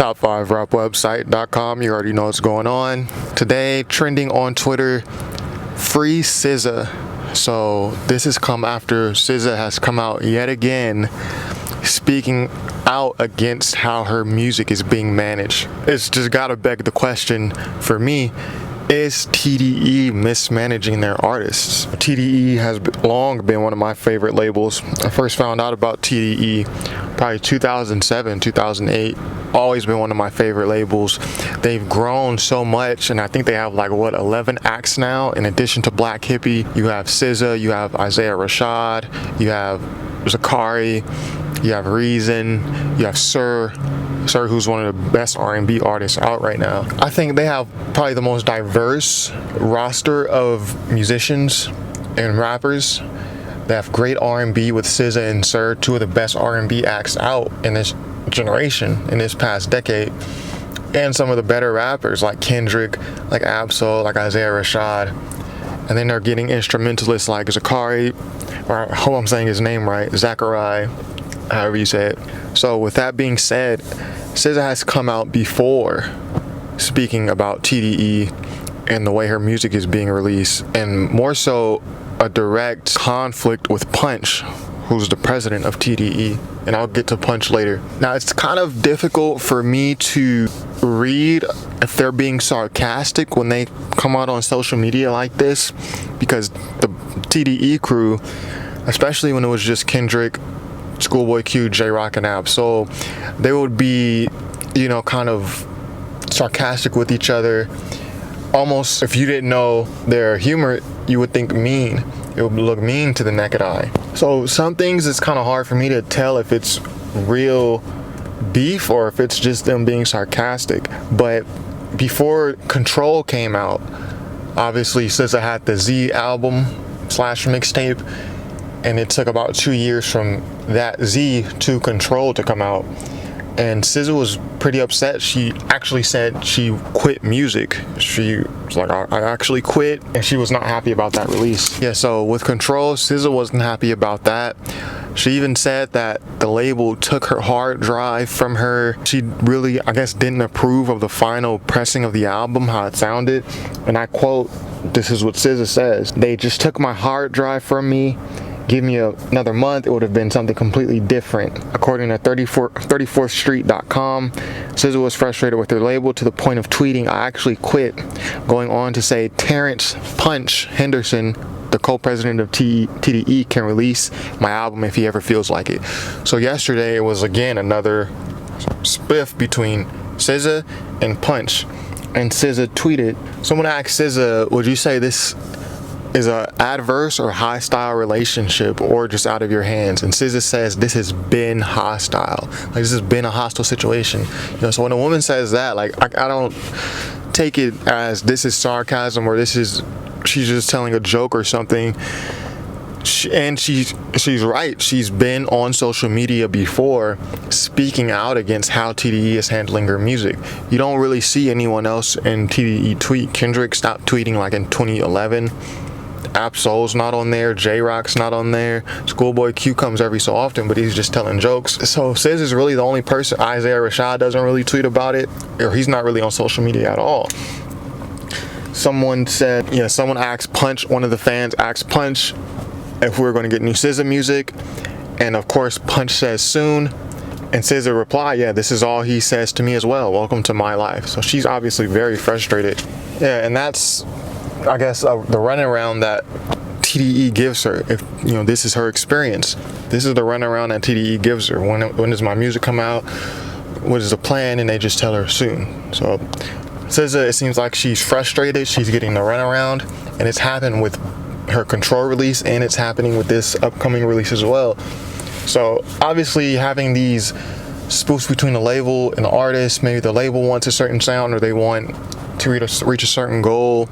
top5rapwebsite.com. You already know what's going on. Today, trending on Twitter, FREESZA. So this has come after SZA has come out yet again speaking out against how her music is being managed. It's just gotta beg the question for me, is TDE mismanaging their artists? TDE has long been one of my favorite labels. I first found out about TDE probably 2007, 2008. Always been one of my favorite labels. They've grown so much, and I think they have like 11 acts now. In addition to Black Hippie, you have SZA, you have Isaiah Rashad, you have Zakari, you have Reason, you have Sir, who's one of the best R&B artists out right now. I think they have probably the most diverse roster of musicians and rappers. They have great R&B with SZA and Sir, two of the best R&B acts out in this generation, in this past decade. And some of the better rappers like Kendrick, like Absol, like Isaiah Rashad. And then they're getting instrumentalists like Zakari, or I hope I'm saying his name right, Zachary, however you say it. So with that being said, SZA has come out before speaking about TDE and the way her music is being released, and more so a direct conflict with Punch, who's the president of TDE, and I'll get to Punch later. Now, it's kind of difficult for me to read if they're being sarcastic when they come out on social media like this, because the TDE crew, especially when it was just Kendrick, Schoolboy Q, J-Rock, and Ab-Soul, they would be, kind of sarcastic with each other. Almost, if you didn't know their humor, you would think mean. It would look mean to the naked eye. So some things it's kind of hard for me to tell if it's real beef or if it's just them being sarcastic. But before Control came out, obviously SZA had the Z album / mixtape, and it took about 2 years from that Z to Control to come out. And SZA was pretty upset. She actually said she quit music. She was like, I actually quit, and she was not happy about that release. Yeah, so with Control, SZA wasn't happy about that. She even said that the label took her hard drive from her. She really, I guess, didn't approve of the final pressing of the album, how it sounded. And I quote, this is what SZA says: "They just took my hard drive from me. Give me another month, it would have been something completely different." According to 34thstreet.com, SZA was frustrated with their label to the point of tweeting, "I actually quit," going on to say Terrence Punch Henderson, the co-president of TDE, can release my album if he ever feels like it. So yesterday it was again another spiff between SZA and Punch, and SZA tweeted, someone asked SZA, would you say this is a adverse or hostile relationship, or just out of your hands? And SZA says this has been hostile. Like, this has been a hostile situation. So when a woman says that, like, I don't take it as this is sarcasm or she's just telling a joke or something. She's right. She's been on social media before speaking out against how TDE is handling her music. You don't really see anyone else in TDE tweet. Kendrick stopped tweeting like in 2011. Ab-Soul's not on there, J-Rock's not on there, Schoolboy Q comes every so often, but he's just telling jokes. So SZA is really the only person. Isaiah Rashad doesn't really tweet about it, or he's not really on social media at all. Someone said, someone asked Punch, one of the fans asked Punch if we were going to get new SZA music, and of course Punch says soon, and SZA replied, yeah, this is all he says to me as well, welcome to my life. So she's obviously very frustrated. Yeah, and that's, I guess, the runaround that TDE gives her. If this is her experience, this is the runaround that TDE gives her. When does my music come out? What is the plan? And they just tell her soon. So SZA, it seems like she's frustrated. She's getting the runaround, and it's happened with her Control release, and it's happening with this upcoming release as well. So obviously, having these spoofs between the label and the artist, maybe the label wants a certain sound, or they want to reach a certain goal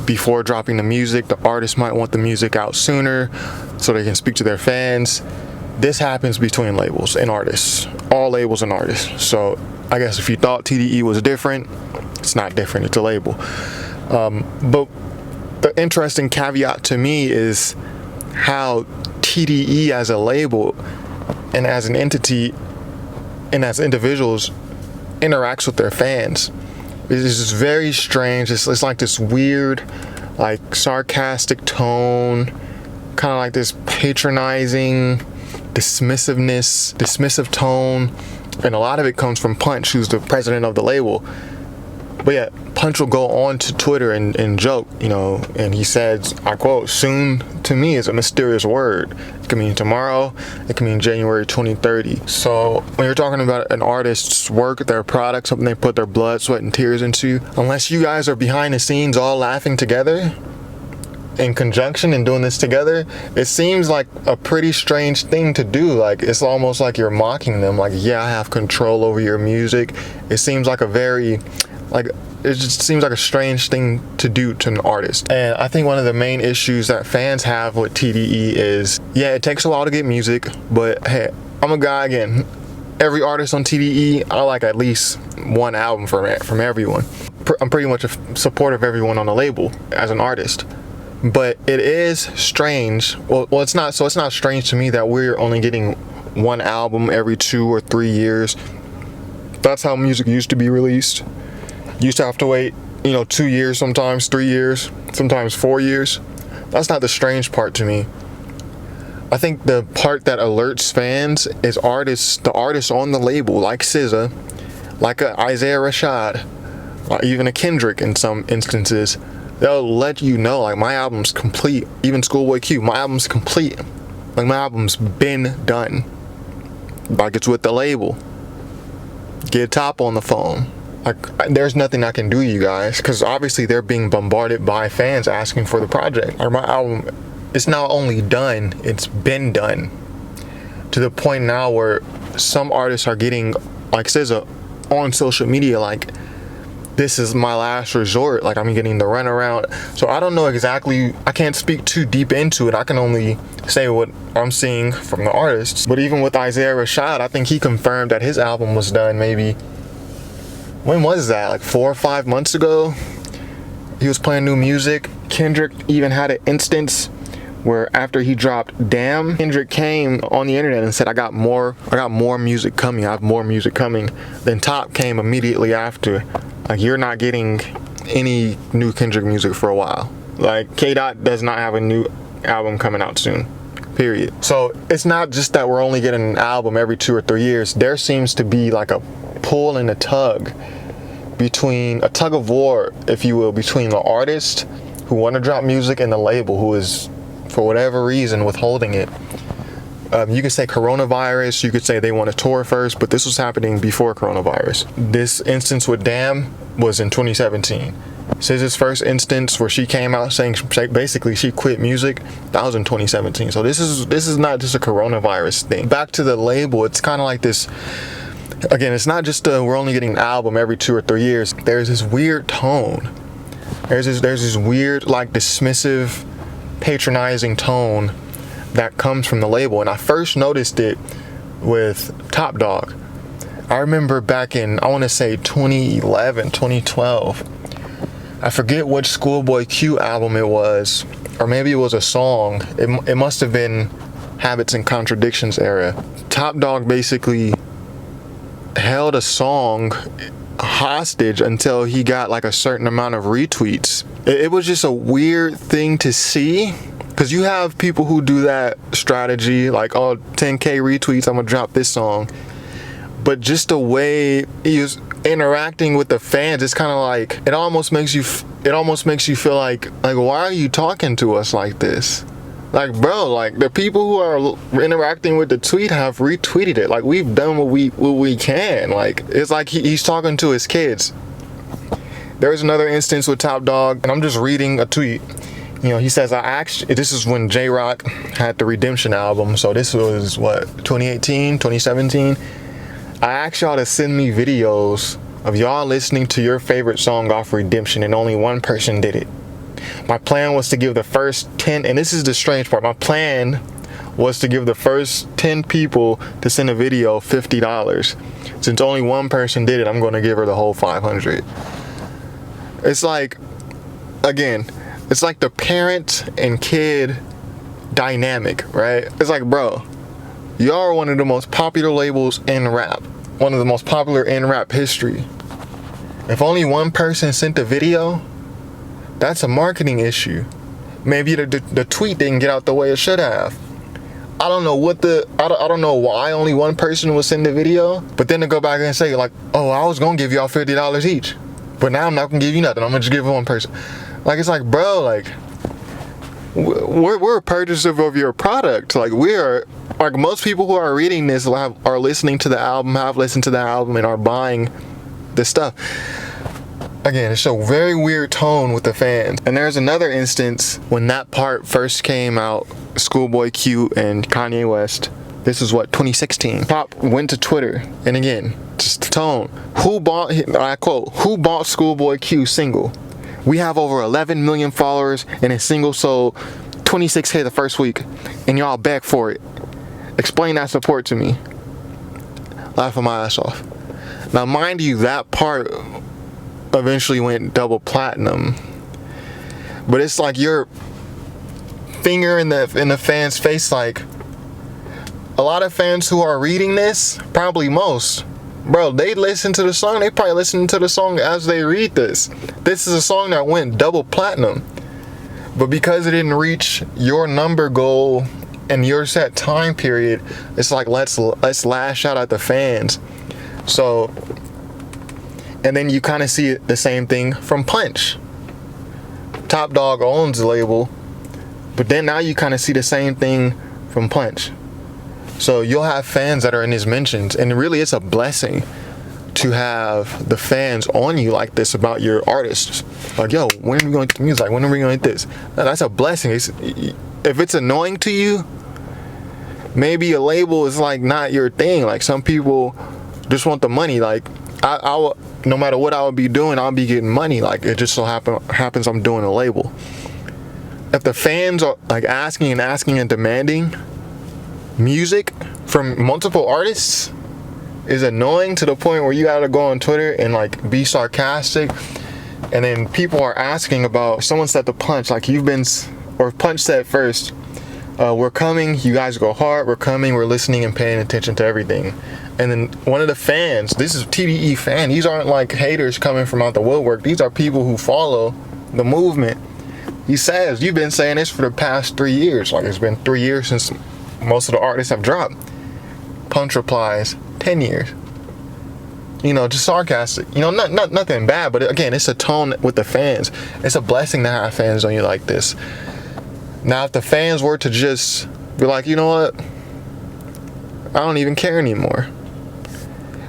before dropping the music. The artist might want the music out sooner so they can speak to their fans. This happens between labels and artists, all labels and artists. So I guess if you thought TDE was different, it's not different, it's a label. But the interesting caveat to me is how TDE as a label and as an entity and as individuals interacts with their fans. It's just very strange. It's like this weird, like sarcastic tone, kind of like this patronizing, dismissive tone, and a lot of it comes from Punch, who's the president of the label. But yeah, Punch will go on to Twitter and joke, you know, and he says, I quote, "Soon to me is a mysterious word. It can mean tomorrow, it can mean January 2030. So when you're talking about an artist's work, their product, something they put their blood, sweat, and tears into, unless you guys are behind the scenes all laughing together in conjunction and doing this together, it seems like a pretty strange thing to do. Like, it's almost like you're mocking them. Like, yeah, I have control over your music. It seems like a very, like, it just seems like a strange thing to do to an artist. And I think one of the main issues that fans have with TDE is, yeah, it takes a while to get music, but hey, I'm a guy, again, every artist on TDE, I like at least one album from everyone. I'm pretty much a supporter of everyone on the label as an artist. But it is strange. Well, it's not strange to me that we're only getting one album every 2 or 3 years. That's how music used to be released. You used to have to wait, 2 years, sometimes 3 years, sometimes 4 years. That's not the strange part to me. I think the part that alerts fans is the artists on the label, like SZA, like a Isaiah Rashad, or even a Kendrick in some instances. They'll let you know, like, my album's complete. Even Schoolboy Q, my album's complete. Like, my album's been done. Like, it's with the label. Get Top on the phone. Like, there's nothing I can do, you guys, because obviously they're being bombarded by fans asking for the project. Or my album, it's not only done, it's been done. To the point now where some artists are getting, like SZA, on social media, like, this is my last resort. Like, I'm getting the runaround. So I don't know exactly, I can't speak too deep into it. I can only say what I'm seeing from the artists. But even with Isaiah Rashad, I think he confirmed that his album was done maybe, when was that? Like 4 or 5 months ago? He was playing new music. Kendrick even had an instance where after he dropped Damn, Kendrick came on the internet and said, I got more music coming. I have more music coming. Then Top came immediately after. Like, you're not getting any new Kendrick music for a while. Like, K-Dot does not have a new album coming out soon, period. So it's not just that we're only getting an album every 2 or 3 years. There seems to be like a pull and a tug of war, if you will, between the artist who want to drop music and the label who is, for whatever reason, withholding it. You could say coronavirus, you could say they want to tour first, but this was happening before coronavirus. This instance with Damn was in 2017. SZA's first instance where she came out saying basically she quit music, that was in 2017. So this is not just a coronavirus thing. Back to the label, it's kind of like this, again, it's not just we're only getting an album every 2 or 3 years. There's this weird tone. There's this weird, like, dismissive, patronizing tone that comes from the label. And I first noticed it with Top Dog. I remember back in, I want to say 2011, 2012. I forget which Schoolboy Q album it was, or maybe it was a song. It must have been Habits and Contradictions era. Top Dog basically held a song hostage until he got like a certain amount of retweets. It was just a weird thing to see. Because you have people who do that strategy, like, oh, 10K retweets, I'm gonna drop this song. But just the way he was interacting with the fans, it's kind of like, it almost makes you feel like why are you talking to us like this? Like, bro, like, the people who are interacting with the tweet have retweeted it. Like, we've done what we can. Like, it's like he's talking to his kids. There's another instance with Top Dog, and I'm just reading a tweet. He says, this is when J-Rock had the Redemption album. So this was, 2018, 2017? I asked y'all to send me videos of y'all listening to your favorite song off Redemption, and only one person did it. My plan was to give the first 10, and this is the strange part, my plan was to give the first 10 people to send a video $50. Since only one person did it, I'm going to give her the whole 500. It's like, again, it's like the parent and kid dynamic, right? It's like, bro, y'all are one of the most popular labels in rap. one of the most popular in rap history. If only one person sent a video, that's a marketing issue. Maybe the tweet didn't get out the way it should have. I don't know I don't know why only one person would send the video, but then to go back and say like, oh, I was gonna give y'all $50 each, but now I'm not gonna give you nothing. I'm gonna just give it one person. Like, it's like, bro, like, we're a purchaser of your product. Like, we are, like, most people who are reading this are listening to the album, have listened to the album, and are buying this stuff. Again, it's a very weird tone with the fans. And there's another instance when that part first came out, Schoolboy Q and Kanye West. This is what, 2016. Pop went to Twitter, and again, just the tone. I quote, who bought Schoolboy Q single? We have over 11 million followers, and a single sold 26K the first week, and y'all beg for it. Explain that support to me. Laughing my ass off. Now, mind you, that part eventually went double platinum, but it's like your finger in the fans' face. Like, a lot of fans who are reading this, probably most, bro, they listen to the song. They probably listen to the song as they read this. This is a song that went double platinum, but because it didn't reach your number goal and your set time period, it's like, let's lash out at the fans. So, and then you kind of see the same thing from Punch. Top Dog owns the label, but then now you kind of see the same thing from Punch. So you'll have fans that are in his mentions, and really it's a blessing to have the fans on you like this about your artists. Like, yo, when are we going to get the music? Like, when are we going to get this? That's a blessing. If it's annoying to you, maybe a label is like not your thing. Like, some people just want the money. Like, I no matter what I would be doing, I'll be getting money. Like, it just so happens I'm doing a label. If the fans are like asking and demanding music from multiple artists is annoying to the point where you gotta go on Twitter and like be sarcastic, and then people are asking about, someone said to Punch, like, Punch said first, we're coming, you guys go hard, we're coming, we're listening and paying attention to everything. And then one of the fans, this is TDE fan, these aren't like haters coming from out the woodwork, these are people who follow the movement. He says, you've been saying this for the past 3 years. Like, it's been 3 years since most of the artists have dropped. Punch replies, 10 years. You know, just sarcastic. You know, nothing bad, but again, it's a tone with the fans. It's a blessing to have fans on you like this. Now, if the fans were to just be like, you know what, I don't even care anymore,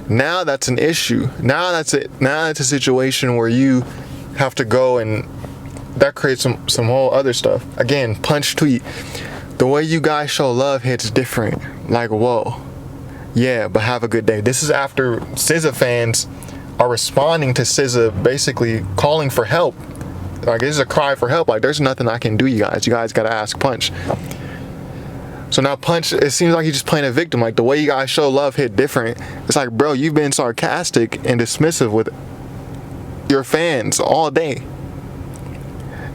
now that's an issue. Now that's it. Now it's a situation where you have to go, and that creates some whole other stuff. Again, Punch tweet, the way you guys show love hits different. Like, whoa. Yeah, but have a good day. This is after SZA fans are responding to SZA, basically calling for help. Like, this is a cry for help. Like, there's nothing I can do, you guys. You guys gotta ask Punch. So now Punch, it seems like he's just playing a victim. Like, the way you guys show love hit different. It's like, bro, you've been sarcastic and dismissive with your fans all day,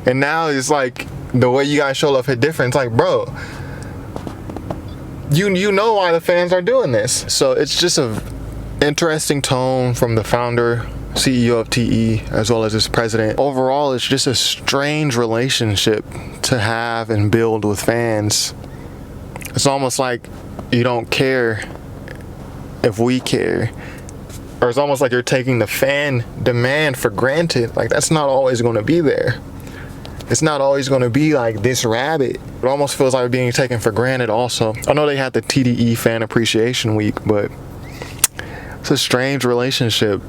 and now it's like the way you guys show love hit different. It's like, bro, you know why the fans are doing this. So it's just a interesting tone from the founder, CEO of TDE, as well as his president. Overall, it's just a strange relationship to have and build with fans. It's almost like you don't care if we care, or it's almost like you're taking the fan demand for granted. Like, that's not always going to be there. It's not always going to be like this rabid. It almost feels like being taken for granted also. I know they had the TDE Fan Appreciation Week, but it's a strange relationship,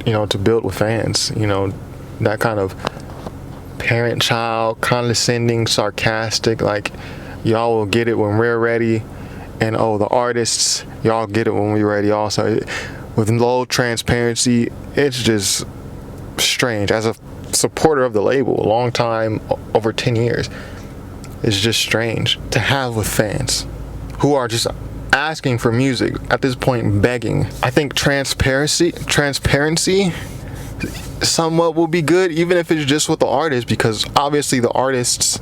you know, to build with fans. You know, that kind of parent-child, condescending, sarcastic, like, y'all will get it when we're ready, and oh, the artists, y'all get it when we're ready also. With low transparency, it's just strange. As a supporter of the label, a long time, over 10 years, it's just strange to have with fans who are just asking for music, at this point begging. I think transparency somewhat will be good, even if it's just with the artist, because obviously the artists,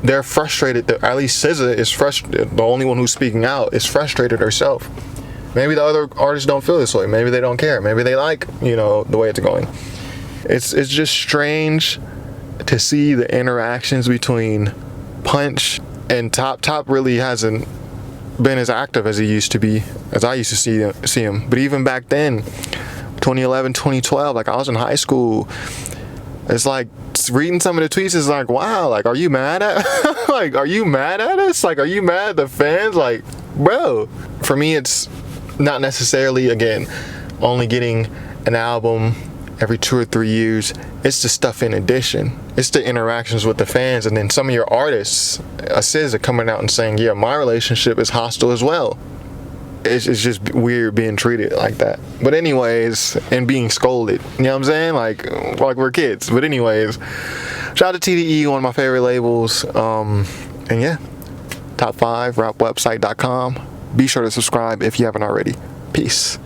they're frustrated. At least SZA is frustrated. The only one who's speaking out is frustrated herself. Maybe the other artists don't feel this way. Maybe they don't care. Maybe they like, you know, the way it's going. It's just strange to see the interactions between Punch and Top. Top really hasn't been as active as he used to be, as I used to see him. But even back then, 2011, 2012, like I was in high school, it's like reading some of the tweets is like, wow, like, are you mad at like, are you mad at us? Like, are you mad at the fans? Like, bro, for me, it's not necessarily, again, only getting an album every 2 or 3 years. It's the stuff in addition. It's the interactions with the fans, and then some of your artists, SZA, coming out and saying, yeah, my relationship is hostile as well. It's just weird being treated like that. But anyways, and being scolded. You know what I'm saying? Like we're kids. But anyways, shout out to TDE, one of my favorite labels. And yeah, top 5, rapwebsite.com. Be sure to subscribe if you haven't already. Peace.